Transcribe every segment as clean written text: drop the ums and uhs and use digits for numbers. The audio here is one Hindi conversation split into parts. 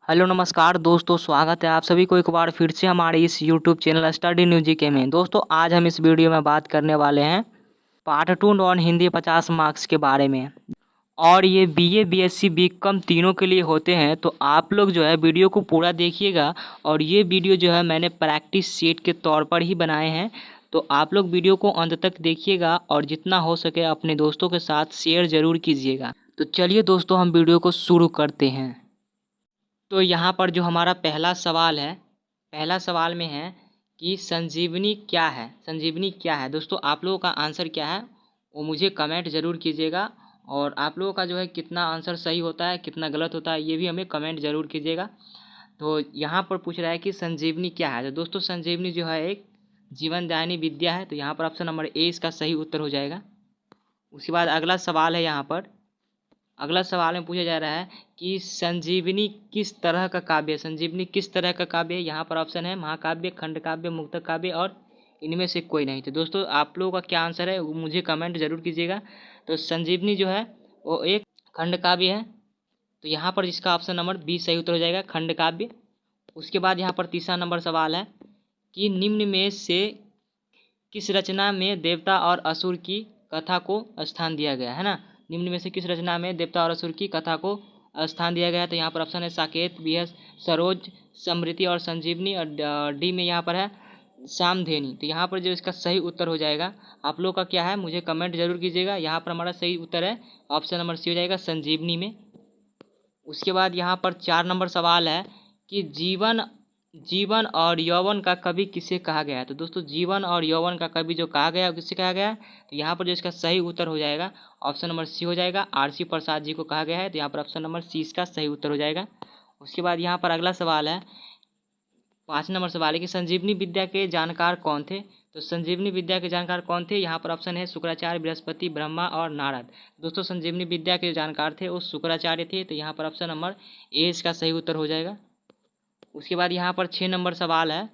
हेलो नमस्कार दोस्तों, स्वागत है आप सभी को एक बार फिर से हमारे इस YouTube channel study new GK में। दोस्तों आज हम इस वीडियो में बात करने वाले हैं पार्ट 2 नॉन हिंदी 50 मार्क्स के बारे में। और ये बीए बीएससी बीकॉम तीनों के लिए होते हैं, तो आप लोग जो है वीडियो को पूरा देखिएगा। और ये वीडियो जो है मैंने प्रैक्टिस सेट के तौर पर ही बनाए हैं, तो आप लोग वीडियो को अंत तक देखिएगा और जितना हो सके अपने दोस्तों के साथ शेयर ज़रूर कीजिएगा। तो चलिए दोस्तों हम वीडियो को शुरू करते हैं। तो यहाँ पर जो हमारा पहला सवाल है, पहला सवाल में है कि संजीवनी क्या है। संजीवनी क्या है दोस्तों, आप लोगों का आंसर क्या है वो मुझे कमेंट ज़रूर कीजिएगा। और आप लोगों का जो है कितना आंसर सही होता है कितना गलत होता है ये भी हमें कमेंट ज़रूर कीजिएगा। तो यहाँ पर पूछ रहा है कि संजीवनी क्या है। तो दोस्तों संजीवनी जो है एक जीवनदायिनी विद्या है, तो यहाँ पर ऑप्शन नंबर ए इसका सही उत्तर हो जाएगा। उसके बाद अगला सवाल है, यहाँ पर अगला सवाल में पूछा जा रहा है कि संजीवनी किस तरह का काव्य है। संजीवनी किस तरह का काव्य है, यहाँ पर ऑप्शन है महाकाव्य, खंड काव्य, मुक्तक काव्य और इनमें से कोई नहीं। तो दोस्तों आप लोगों का क्या आंसर है वो मुझे कमेंट जरूर कीजिएगा। तो संजीवनी जो है वो एक खंड काव्य है, तो यहाँ पर जिसका ऑप्शन नंबर बी सही उत्तर हो जाएगा, खंड काव्य। उसके बाद यहाँ पर तीसरा नंबर सवाल है कि निम्न में से किस रचना में देवता और असुर की कथा को स्थान दिया गया है ना। निम्न में से किस रचना में देवता और असुर की कथा को स्थान दिया गया है। तो यहाँ पर ऑप्शन है साकेत, बी है सरोज, समृति और संजीवनी, और डी में यहाँ पर है सामधेनी। तो यहाँ पर जो इसका सही उत्तर हो जाएगा, आप लोग का क्या है मुझे कमेंट जरूर कीजिएगा। यहाँ पर हमारा सही उत्तर है ऑप्शन नंबर सी हो जाएगा, संजीवनी में। उसके बाद यहाँ पर 4 नंबर सवाल है कि जीवन जीवन और यौवन का कवि किसे कहा गया है। तो दोस्तों जीवन और यौवन का कवि जो कहा गया है किससे कहा गया है। तो यहाँ पर जो इसका सही उत्तर हो जाएगा ऑप्शन नंबर सी हो जाएगा, आरसी प्रसाद जी को कहा गया है। तो यहाँ पर ऑप्शन नंबर सी इसका सही उत्तर हो जाएगा। उसके बाद यहाँ पर अगला सवाल है, 5 नंबर सवाल है कि संजीवनी विद्या के जानकार कौन थे। तो संजीवनी विद्या के जानकार कौन थे, यहाँ पर ऑप्शन है शुक्राचार्य, बृहस्पति, ब्रह्मा और नारद। दोस्तों संजीवनी विद्या के जानकार थे वो शुक्राचार्य थे, तो यहाँ पर ऑप्शन नंबर ए इसका सही उत्तर हो जाएगा। उसके बाद यहाँ पर 6 नंबर सवाल है,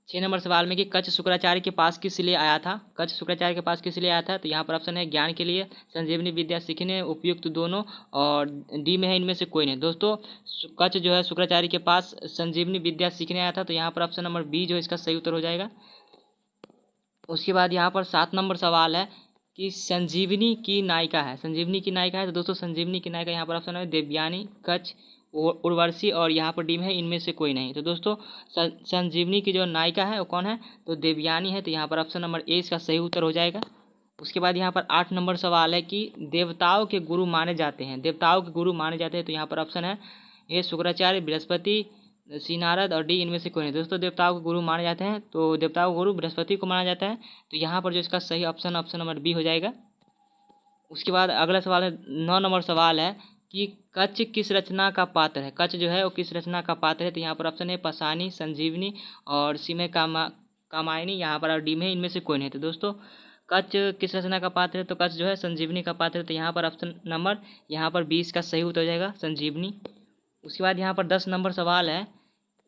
6 नंबर सवाल में कि कच्छ शुक्राचार्य के पास किस लिए आया था। कच्छ शुक्राचार्य के पास किस लिए आया था। तो यहाँ पर ऑप्शन है ज्ञान के लिए, संजीवनी विद्या सीखने, उपयुक्त दोनों, और डी में है इनमें से कोई नहीं। दोस्तों कच्छ जो है शुक्राचार्य के पास संजीवनी विद्या सीखने आया था, तो यहाँ पर ऑप्शन नंबर बी जो इसका सही उत्तर हो जाएगा। उसके बाद यहाँ पर 7 नंबर सवाल है कि संजीवनी की नायिका है। संजीवनी की नायिका है, तो दोस्तों संजीवनी की नायिका यहाँ पर ऑप्शन है देवयानी, कच्छ, उर्वशी और यहाँ पर डी में है इनमें से कोई नहीं। तो दोस्तों संजीवनी की जो नायिका है वो कौन है, तो देवयानी है। तो यहाँ पर ऑप्शन नंबर ए इसका सही उत्तर हो जाएगा। उसके बाद यहाँ पर 8 नंबर सवाल है कि देवताओं के गुरु माने जाते हैं, देवताओं के गुरु माने जाते हैं। तो यहाँ पर ऑप्शन है ए शुक्राचार्य, बृहस्पति, श्री नारद और डी इनमें से कोई नहीं। दोस्तों देवताओं के गुरु माने जाते हैं, तो देवताओं के गुरु बृहस्पति को माना जाता है। तो यहाँ पर जो इसका सही ऑप्शन नंबर बी हो जाएगा। उसके बाद अगला सवाल है, 9 नंबर सवाल है कि कच्छ किस रचना का पात्र है। कच्छ जो है वो किस रचना का पात्र है। तो यहाँ पर ऑप्शन है पाषाणी, संजीवनी और सीमे कामायनी, यहाँ पर डी में इनमें से कोई नहीं। तो दोस्तों कच्छ किस रचना का पात्र है, तो कच्छ जो है संजीवनी का पात्र है। तो यहाँ पर ऑप्शन नंबर यहाँ पर 20 का सही उत्तर हो जाएगा, संजीवनी। उसके बाद यहाँ पर 10 नंबर सवाल है,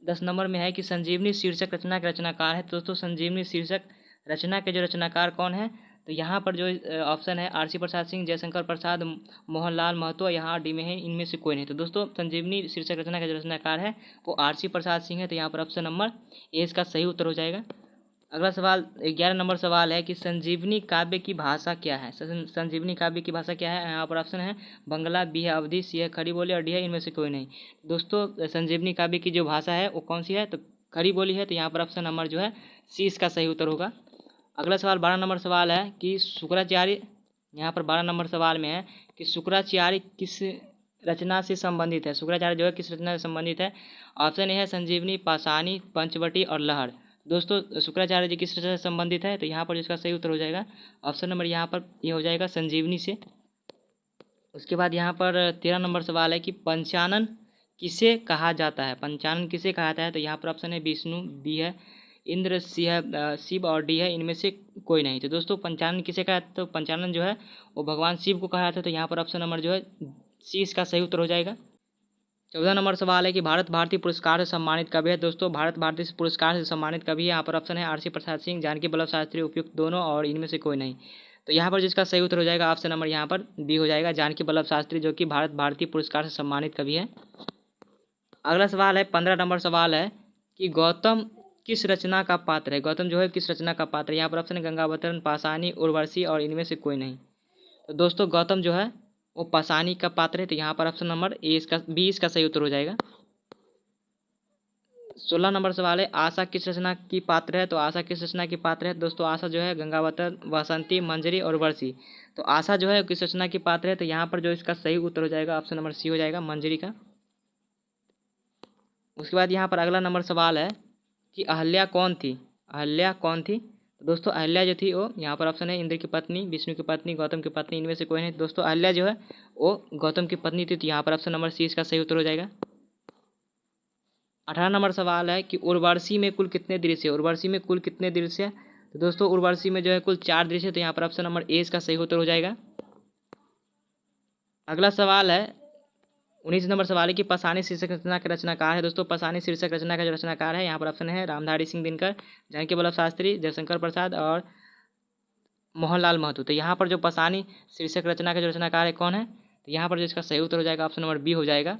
10 नंबर में है कि संजीवनी शीर्षक रचना के रचनाकार है। तो दोस्तों संजीवनी शीर्षक रचना के जो रचनाकार कौन है, तो यहाँ पर जो ऑप्शन है आरसी प्रसाद सिंह, जयशंकर प्रसाद, मोहनलाल महतो, यहाँ डी में है इनमें से कोई नहीं। तो दोस्तों संजीवनी शीर्षक रचना का जो रचनाकार है वो आरसी प्रसाद सिंह है। तो यहाँ पर ऑप्शन नंबर ए इसका सही उत्तर हो जाएगा। अगला सवाल 11 नंबर सवाल है कि संजीवनी काव्य की भाषा क्या है। संजीवनी काव्य की भाषा क्या है। यहाँ पर ऑप्शन है बंगला, बी है अवधी, सी है खड़ी बोली और डी है इनमें से कोई नहीं। दोस्तों संजीवनी काव्य की जो भाषा है वो कौन सी है, तो खड़ी बोली है। तो यहाँ पर ऑप्शन नंबर जो है सी इसका सही उत्तर होगा। अगला सवाल 12 नंबर सवाल है कि शुक्राचार्य, यहाँ पर 12 नंबर सवाल में है कि शुक्राचार्य किस रचना से संबंधित है। शुक्राचार्य जो है किस रचना से संबंधित है। ऑप्शन ए है संजीवनी, पाषाणी, पंचवटी और लहर। दोस्तों शुक्राचार्य जी किस रचना से संबंधित है, तो यहाँ पर जिसका सही उत्तर हो जाएगा ऑप्शन नंबर यहाँ पर ये हो जाएगा संजीवनी से। उसके बाद यहाँ पर 13 नंबर सवाल है कि पंचानन किसे कहा जाता है। पंचानन किसे कहा जाता है। तो यहाँ पर ऑप्शन है विष्णु, बी है इंद्र, सी है शिव और डी है इनमें से कोई नहीं। तो दोस्तों पंचानन किसे कहा जाता है, तो पंचानन जो है वो भगवान शिव को कहा जाता है। तो यहाँ पर ऑप्शन नंबर जो है सी इसका सही उत्तर हो जाएगा। 14 नंबर सवाल है कि भारत भारती पुरस्कार से सम्मानित कवि है। दोस्तों भारत भारती पुरस्कार से सम्मानित कवि है, यहाँ पर ऑप्शन है आरसी प्रसाद सिंह, जानकी वल्लभ शास्त्री, उपयुक्त दोनों और इनमें से कोई नहीं। तो यहाँ पर जिसका सही उत्तर हो जाएगा ऑप्शन नंबर यहाँ पर बी हो जाएगा, जानकी वल्लभ शास्त्री, जो कि भारत भारती पुरस्कार से सम्मानित कवि है। अगला सवाल है 15 नंबर सवाल है कि गौतम किस रचना का पात्र है। गौतम जो है किस रचना का पात्र है। यहाँ पर ऑप्शन है गंगावतरण, पाषाणी, उर्वशी और इनमें से कोई नहीं। तो दोस्तों गौतम जो है वो पाषाणी का पात्र है। तो यहाँ पर ऑप्शन नंबर बी इसका सही उत्तर हो जाएगा। 16 नंबर सवाल है आशा किस रचना की पात्र है। तो आशा किस रचना की पात्र है। दोस्तों आशा जो है गंगावतरण, वासंती, मंजरी और वर्षी। तो आशा जो है किस रचना की पात्र है। तो यहाँ पर जो इसका सही उत्तर हो जाएगा ऑप्शन नंबर सी हो जाएगा, मंजरी का। उसके बाद यहाँ पर अगला नंबर सवाल है कि अहल्या कौन थी। अहल्या कौन थी। तो दोस्तों अहल्या जो थी वो यहाँ पर ऑप्शन है इंद्र की पत्नी, विष्णु की पत्नी, गौतम की पत्नी, इनमें से कोई नहीं। दोस्तों अहल्या जो है वो गौतम की पत्नी थी। तो यहाँ पर ऑप्शन नंबर सी इसका सही उत्तर हो जाएगा। 18 नंबर सवाल है कि उर्वशी में कुल कितने दृश्य है। उर्वशी में कुल कितने दृश्य है। तो दोस्तों उर्वशी में जो है कुल 4 दृश्य है। तो यहाँ पर ऑप्शन नंबर ए इसका सही उत्तर हो जाएगा। अगला सवाल है 19 नंबर सवाल है कि पाषाणी शीर्षक रचना के रचनाकार है। दोस्तों पाषाणी शीर्षक रचना का जो रचनाकार है यहाँ पर ऑप्शन है रामधारी सिंह दिनकर, जानकी वल्लभ शास्त्री, जयशंकर प्रसाद और मोहनलाल महतो। तो यहाँ पर जो पाषाणी शीर्षक रचना का जो रचनाकार है कौन है। तो यहाँ पर जो इसका सही उत्तर हो जाएगा ऑप्शन नंबर बी हो जाएगा,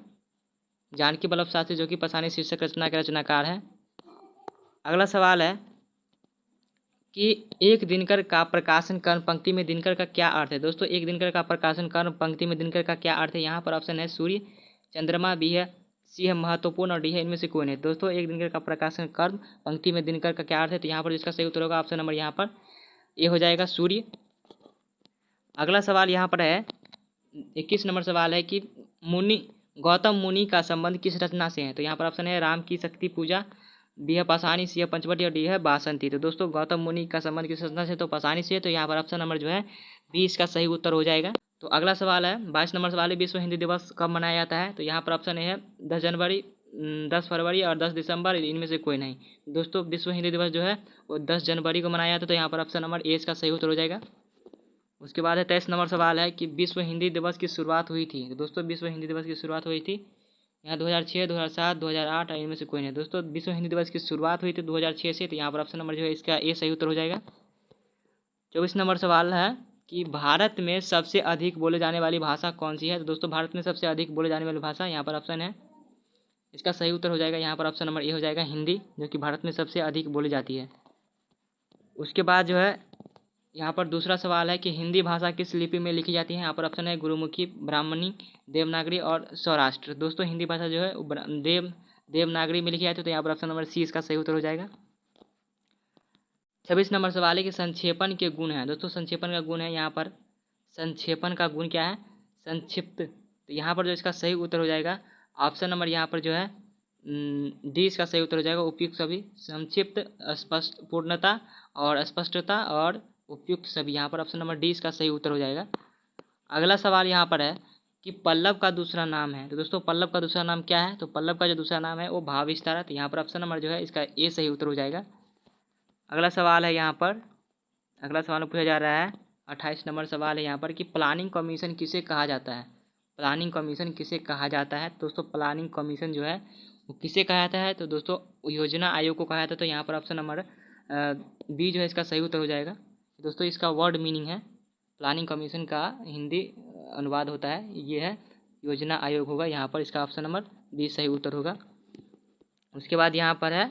जानकी वल्लभ शास्त्री, जो कि पाषाणी शीर्षक रचना के रचनाकार है। अगला सवाल है कि एक दिनकर का प्रकाशन कर्ण पंक्ति में दिनकर का क्या अर्थ है। दोस्तों एक दिनकर का प्रकाशन कर्ण पंक्ति में दिनकर का क्या अर्थ है। यहाँ पर ऑप्शन है सूर्य, चंद्रमा, बी है, सी है महत्वपूर्ण और डी है इनमें से कोई नहीं। दोस्तों एक दिनकर का प्रकाशन कर्ण पंक्ति में दिनकर का क्या अर्थ है। तो यहाँ पर इसका सही उत्तर होगा ऑप्शन नंबर यहाँ पर ए हो जाएगा, सूर्य। अगला सवाल यहाँ पर है 21 नंबर सवाल है कि गौतम मुनि का संबंध किस रचना से है। तो यहाँ पर ऑप्शन है राम की शक्ति पूजा, बी है पाषाणी, सी है पंचवटी और डी है बासंती। तो दोस्तों गौतम मुनि का संबंध किस रचना से। तो पाषाणी से। तो यहाँ पर ऑप्शन नंबर जो है बी इसका सही उत्तर हो जाएगा। तो अगला सवाल है 22 नंबर सवाल है विश्व हिंदी दिवस कब मनाया जाता है। तो यहाँ पर ऑप्शन है 10 जनवरी, 10 फरवरी और 10 दिसंबर, इनमें से कोई नहीं। दोस्तों विश्व हिंदी दिवस जो है वो 10 जनवरी को मनाया जाता है। तो यहाँ पर ऑप्शन नंबर ए इसका सही उत्तर हो जाएगा। उसके बाद है 23 नंबर सवाल है कि विश्व हिंदी दिवस की शुरुआत हुई थी। तो दोस्तों विश्व हिंदी दिवस की शुरुआत हुई थी यहाँ 2006, 2007, 2008 और इनमें से कोई नहीं। दोस्तों विश्व हिंदी दिवस की शुरुआत हुई थी 2006 से। तो यहाँ पर ऑप्शन नंबर जो है इसका ए सही उत्तर हो जाएगा। 24 नंबर सवाल है कि भारत में सबसे अधिक बोले जाने वाली भाषा कौन सी है। तो दोस्तों भारत में सबसे अधिक बोले जाने वाली भाषा यहाँ पर ऑप्शन है इसका सही उत्तर हो जाएगा। यहाँ पर ऑप्शन नंबर ए हो जाएगा, हिंदी, जो कि भारत में सबसे अधिक बोली जाती है। उसके बाद जो है यहाँ पर दूसरा सवाल है कि हिंदी भाषा किस लिपि में लिखी जाती है। यहाँ पर ऑप्शन है गुरुमुखी, ब्राह्मणी, देवनागरी और सौराष्ट्र। दोस्तों हिंदी भाषा जो है देवनागरी में लिखी जाती है। तो यहाँ पर ऑप्शन नंबर सी इसका सही उत्तर हो जाएगा। 26 नंबर सवाल है कि संक्षेपण के गुण हैं। दोस्तों संक्षेपण का गुण है यहाँ पर, संक्षेपण का गुण क्या है, संक्षिप्त। तो यहाँ पर जो इसका सही उत्तर हो जाएगा ऑप्शन नंबर यहाँ पर जो है डी इसका सही उत्तर हो जाएगा, उपयुक्त सभी, संक्षिप्त, स्पष्ट, पूर्णता और स्पष्टता और उपयुक्त सभी। यहाँ पर ऑप्शन नंबर डी इसका सही उत्तर हो जाएगा। अगला सवाल यहाँ पर है कि पल्लव का दूसरा नाम है। तो दोस्तों पल्लव का दूसरा नाम क्या है। तो पल्लव का जो दूसरा नाम है वो भाव विस्तार है। तो यहाँ पर ऑप्शन नंबर जो है इसका ए सही उत्तर हो जाएगा। अगला सवाल है यहाँ पर, अगला सवाल पूछा जा रहा है 28 नंबर सवाल है यहाँ पर कि प्लानिंग कमीशन किसे कहा जाता है। प्लानिंग कमीशन किसे कहा जाता है। दोस्तों प्लानिंग कमीशन जो है वो किसे कहा जाता है। तो दोस्तों योजना आयोग को कहा जाता है। तो यहाँ पर ऑप्शन नंबर बी जो है इसका सही उत्तर हो जाएगा। दोस्तों इसका वर्ड मीनिंग है, प्लानिंग कमीशन का हिंदी अनुवाद होता है ये है योजना आयोग होगा। यहाँ पर इसका ऑप्शन नंबर बी सही उत्तर होगा। उसके बाद यहाँ पर है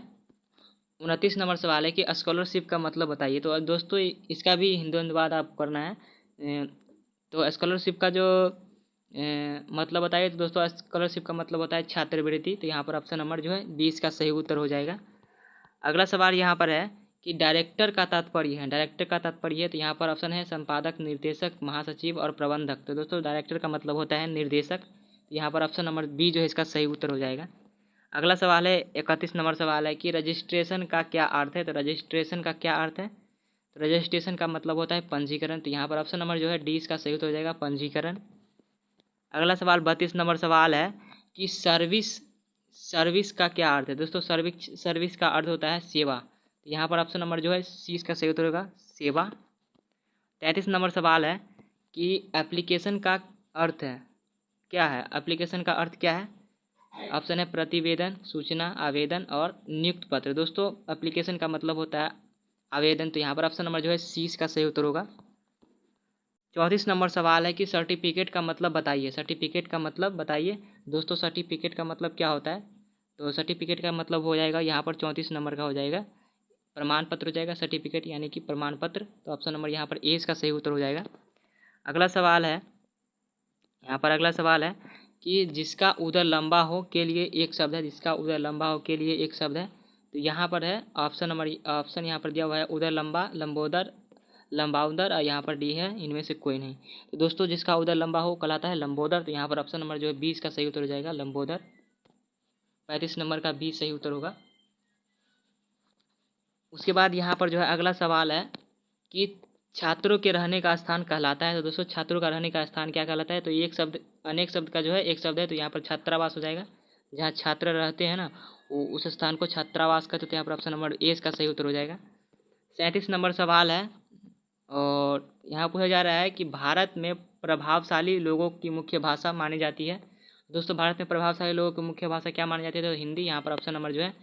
29 नंबर सवाल है कि स्कॉलरशिप का मतलब बताइए। तो दोस्तों इसका भी हिंदी अनुवाद आप करना है। तो स्कॉलरशिप का जो मतलब बताइए। तो दोस्तों स्कॉलरशिप का मतलब होता है छात्रवृत्ति। तो यहाँ पर ऑप्शन नंबर जो है 20 का सही उत्तर हो जाएगा। अगला सवाल यहाँ पर है कि डायरेक्टर का तात्पर्य है। डायरेक्टर का तात्पर्य है तो यहाँ पर ऑप्शन है संपादक, निर्देशक, महासचिव और प्रबंधक। तो दोस्तों डायरेक्टर का मतलब होता है निर्देशक। तो यहाँ पर ऑप्शन नंबर बी जो है इसका सही उत्तर हो जाएगा। अगला सवाल है 31 नंबर सवाल है कि रजिस्ट्रेशन का क्या अर्थ है। तो रजिस्ट्रेशन का क्या अर्थ है। तो रजिस्ट्रेशन का मतलब होता है पंजीकरण। तो यहाँ पर ऑप्शन नंबर जो है डी इसका सही उत्तर हो जाएगा, पंजीकरण। अगला सवाल 32 नंबर सवाल है कि सर्विस का क्या अर्थ है। दोस्तों सर्विस का अर्थ होता है सेवा। तो यहाँ पर ऑप्शन नंबर जो है सी इसका सही उत्तर होगा, सेवा। 33 नंबर सवाल है कि एप्लीकेशन का अर्थ है क्या है। एप्लीकेशन का अर्थ क्या है। ऑप्शन है प्रतिवेदन, सूचना, आवेदन और नियुक्त पत्र। दोस्तों एप्लीकेशन का मतलब होता है आवेदन। तो यहाँ पर ऑप्शन नंबर जो है सी इसका सही उत्तर होगा। 34 नंबर सवाल है कि सर्टिफिकेट का मतलब बताइए। सर्टिफिकेट का मतलब बताइए। दोस्तों सर्टिफिकेट का मतलब क्या होता है। तो सर्टिफिकेट का मतलब हो जाएगा यहाँ पर 34 नंबर का हो जाएगा, प्रमाण पत्र हो जाएगा, सर्टिफिकेट यानी कि प्रमाण पत्र। तो ऑप्शन नंबर यहाँ पर ए इसका सही उत्तर हो जाएगा। अगला सवाल है, यहाँ पर अगला सवाल है कि जिसका उदर लंबा हो के लिए एक शब्द है, जिसका उदर लंबा हो के लिए एक शब्द है। तो यहाँ पर है ऑप्शन यहाँ पर दिया हुआ है उदर लंबा, लंबोदर, लंबाउदर और यहाँ पर डी है, इनमें से कोई नहीं। तो दोस्तों जिसका उदर लंबा हो कहलाता है लंबोदर। तो यहाँ पर ऑप्शन नंबर जो है 20 का सही उत्तर हो जाएगा, लंबोदर। 35 नंबर का 20 सही उत्तर होगा। उसके बाद यहाँ पर जो है अगला सवाल है कि छात्रों के रहने का स्थान कहलाता है। तो दोस्तों छात्रों का रहने का स्थान क्या कहलाता है? तो एक शब्द, अनेक शब्द का जो है एक शब्द है, तो यहाँ पर छात्रावास हो जाएगा। जहाँ छात्र रहते हैं ना, वो उस स्थान को छात्रावास कहते हैं। तो यहाँ पर ऑप्शन नंबर ए इसका सही उत्तर हो जाएगा। 37 नंबर सवाल है और यहाँ पूछा जा रहा है कि भारत में प्रभावशाली लोगों की मुख्य भाषा मानी जाती है। दोस्तों भारत में प्रभावशाली लोगों की मुख्य भाषा क्या मानी जाती है? तो हिंदी। यहाँ पर ऑप्शन नंबर जो है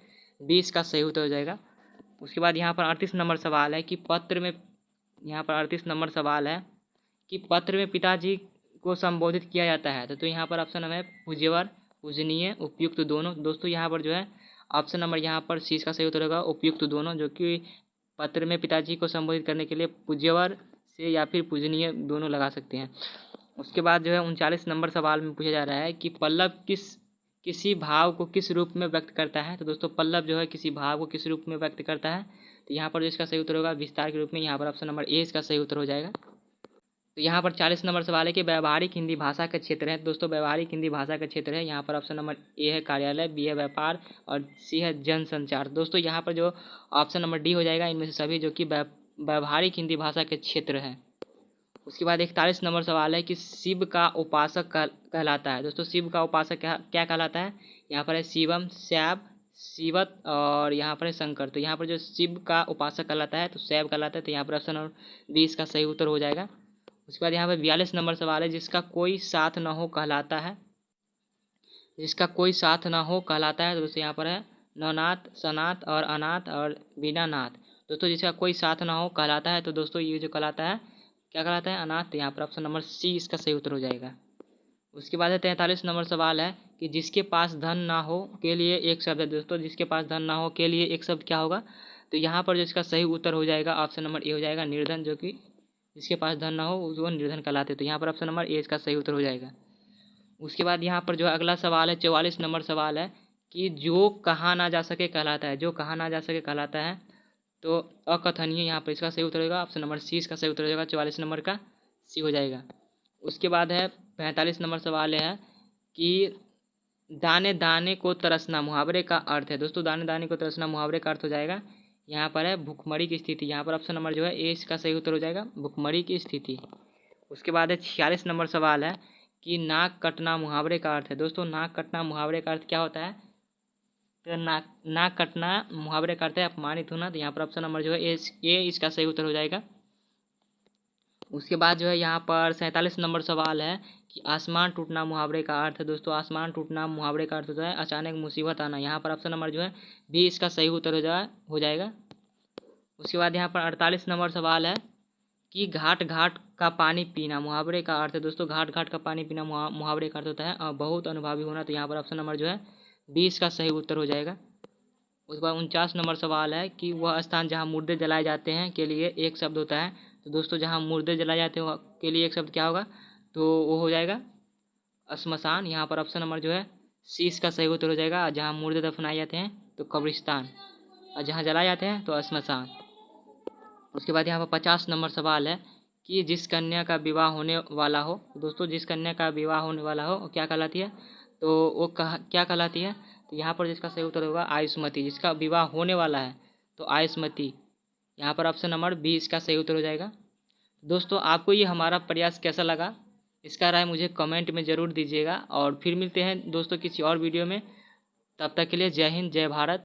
20 का सही उत्तर हो जाएगा। उसके बाद यहाँ पर 38 नंबर सवाल है कि पत्र में, यहाँ पर 38 नंबर सवाल है कि पत्र में पिताजी को संबोधित किया जाता है। तो यहाँ पर ऑप्शन नंबर है पूज्यवर, पूजनीय, उपयुक्त दोनों। दोस्तों यहाँ पर जो है ऑप्शन नंबर यहाँ पर सी का सही उत्तर होगा, उपयुक्त दोनों, जो कि पत्र में पिताजी को संबोधित करने के लिए पूज्यवर से या फिर पूजनीय दोनों लगा सकते हैं। उसके बाद जो है 39 नंबर सवाल में पूछा जा रहा है कि पल्लव किसी भाव को किस रूप में व्यक्त करता है। तो दोस्तों पल्लव जो है किसी भाव को किस रूप में व्यक्त करता है? तो यहाँ पर जो इसका सही उत्तर होगा विस्तार के रूप में। यहाँ पर ऑप्शन नंबर ए इसका सही उत्तर हो जाएगा। तो यहाँ पर 40 नंबर सवाल है कि व्यवहारिक हिंदी भाषा का क्षेत्र है। दोस्तों व्यवहारिक हिंदी भाषा का क्षेत्र है, यहाँ पर ऑप्शन नंबर ए है कार्यालय, बी है व्यापार और सी है जनसंचार। दोस्तों यहाँ पर जो ऑप्शन नंबर डी हो जाएगा इनमें से सभी, जो कि व्यवहारिक हिंदी भाषा के क्षेत्र है। उसके बाद 41 नंबर सवाल है कि शिव का उपासक कहलाता है। दोस्तों शिव का उपासक क्या कहलाता है? यहाँ पर है शिवम, शैव, शिवत और यहाँ पर है शंकर। तो यहाँ पर जो शिव का उपासक कहलाता है तो शैव कहलाता है। तो यहाँ पर ऑप्शन नंबर 20 का सही उत्तर हो जाएगा। उसके बाद यहाँ पर 42 नंबर सवाल है जिसका कोई साथ न हो कहलाता है। जिसका कोई साथ न हो कहलाता है। तो दोस्तों यहाँ पर है नवनाथ, सनाथ और अनाथ और बिना नाथ। दोस्तों जिसका कोई साथ ना हो कहलाता है। तो दोस्तों ये जो कहलाता है क्या कहलाता है? अनाथ। तो यहाँ पर ऑप्शन नंबर सी इसका सही उत्तर हो जाएगा। उसके बाद है 43 नंबर सवाल है कि जिसके पास धन ना हो के लिए एक शब्द है। दोस्तों जिसके पास धन ना हो के लिए एक शब्द क्या होगा? तो यहाँ पर जो इसका सही उत्तर हो जाएगा ऑप्शन नंबर ए हो जाएगा, निर्धन, जो कि जिसके पास धन ना हो वो निर्धन कहलाते। तो यहाँ पर ऑप्शन नंबर ए इसका सही उत्तर हो जाएगा। उसके बाद यहाँ पर जो अगला सवाल है 44 नंबर सवाल है कि जो कहा ना जा सके कहलाता है। जो कहा ना जा सके कहलाता है तो अकथनीय, यहाँ पर इसका सही उत्तर होगा ऑप्शन नंबर सी इसका सही उत्तर हो जाएगा। 44 नंबर का सी हो जाएगा। उसके बाद है 45 नंबर सवाल है कि दाने दाने को तरसना मुहावरे का अर्थ है। दोस्तों दाने दाने को तरसना मुहावरे का अर्थ हो जाएगा, यहाँ पर है भूखमरी की स्थिति। यहाँ पर ऑप्शन नंबर जो है ए इसका सही उत्तर हो जाएगा, भूखमरी की स्थिति। उसके बाद है 46 नंबर सवाल है कि नाक कटना मुहावरे का अर्थ है। दोस्तों नाक कटना मुहावरे का अर्थ क्या होता है? तो नाक कटना मुहावरे का अर्थ है अपमानित होना। तो यहाँ पर ऑप्शन नंबर जो है ए इसका सही उत्तर हो जाएगा। उसके बाद जो है यहाँ पर 47 नंबर सवाल है कि आसमान टूटना मुहावरे का अर्थ है। दोस्तों आसमान टूटना मुहावरे का अर्थ होता है अचानक मुसीबत आना। यहाँ पर ऑप्शन नंबर जो है बी इसका सही उत्तर हो जाएगा। उसके बाद यहाँ पर 48 नंबर सवाल है कि घाट घाट का पानी पीना मुहावरे का अर्थ है। दोस्तों घाट घाट का पानी पीना मुहावरे का अर्थ होता है बहुत अनुभवी होना। तो यहाँ पर ऑप्शन नंबर जो है 20 का सही उत्तर हो जाएगा। उसके बाद 49 नंबर सवाल है कि वह स्थान जहाँ मुर्दे जलाए जाते हैं के लिए एक शब्द होता है। तो दोस्तों जहाँ मुर्दे जलाए जाते हैं के लिए एक शब्द क्या होगा? तो वो हो जाएगा श्मशान। यहाँ पर ऑप्शन नंबर जो है सी इसका सही उत्तर हो जाएगा। जहाँ मुर्दे दफनाए जाते हैं तो कब्रिस्तान, और जहाँ जलाए जाते हैं तो श्मशान। उसके बाद यहाँ पर 50 नंबर सवाल है कि जिस कन्या का विवाह होने वाला हो। दोस्तों जिस कन्या का विवाह होने वाला हो वो क्या कहलाती है? तो वो क्या कहलाती है? तो यहाँ पर जिसका सही उत्तर होगा आयुष्मती। जिसका विवाह होने वाला है तो आयुष्मती। यहाँ पर ऑप्शन नंबर बी इसका सही उत्तर हो जाएगा। दोस्तों आपको ये हमारा प्रयास कैसा लगा, इसका राय मुझे कमेंट में ज़रूर दीजिएगा। और फिर मिलते हैं दोस्तों किसी और वीडियो में। तब तक के लिए जय हिंद, जय भारत।